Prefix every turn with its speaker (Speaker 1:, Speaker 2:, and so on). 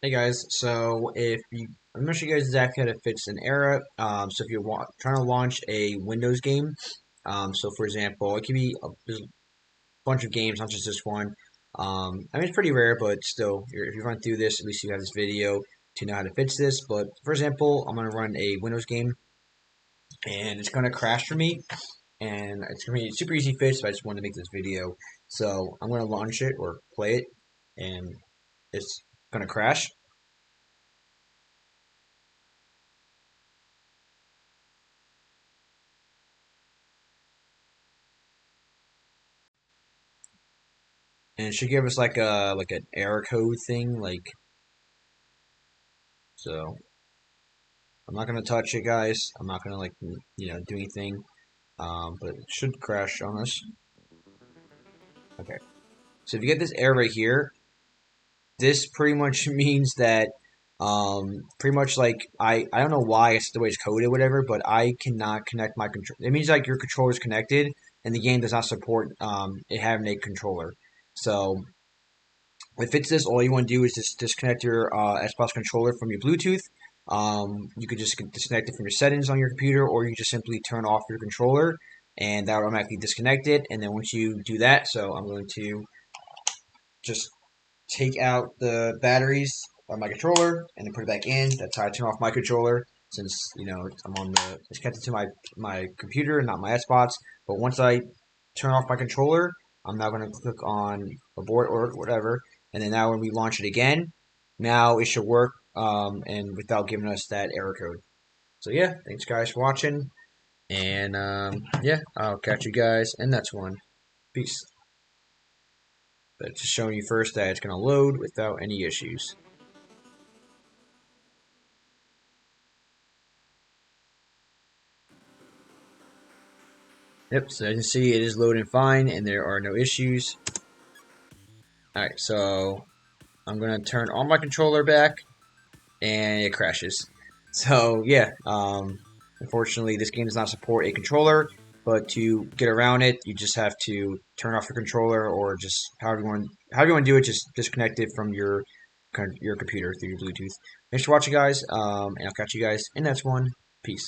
Speaker 1: Hey guys, I'm gonna show you guys exactly how to fix an error. So if you're trying to launch a Windows game, so for example, it could be there's a bunch of games, not just this one. I mean it's pretty rare, but still, if you run through this, at least you have this video to know how to fix this. But for example, I'm gonna run a Windows game, and it's gonna crash for me, and it's gonna be a super easy fix. But I just wanted to make this video, so I'm gonna launch it or play it, and it's gonna crash. And it should give us like an error code thing, so I'm not gonna touch it, guys. I'm not gonna do anything. But it should crash on us. Okay. So if you get this error right here, this pretty much means that pretty much like I don't know why it's the way it's coded, whatever, but I cannot connect my control. It means like your controller is connected, and the game does not support it having a controller. So if it's this, all you want to do is just disconnect your Xbox controller from your Bluetooth. You could just disconnect it from your settings on your computer, or you just simply turn off your controller, and that will automatically disconnect it. And then once you do that, so I'm going to just take out the batteries of my controller and then put it back in. That's how I turn off my controller, since it's connected to my computer and not my Xbox. But once I turn off my controller, I'm now going to click on abort or whatever, and then now when we launch it again, now it should work, and without giving us that error code. So yeah, thanks guys for watching, and yeah, I'll catch you guys in the next one. Peace. But it's just showing you first that it's going to load without any issues. Yep, so as you can see, it is loading fine and there are no issues. Alright, so I'm going to turn on my controller back and it crashes. So yeah, unfortunately this game does not support a controller, but to get around it, you just have to turn off your controller, or just however you want to do it, just disconnect it from your computer through your Bluetooth. Thanks for watching, guys, and I'll catch you guys in the next one. Peace.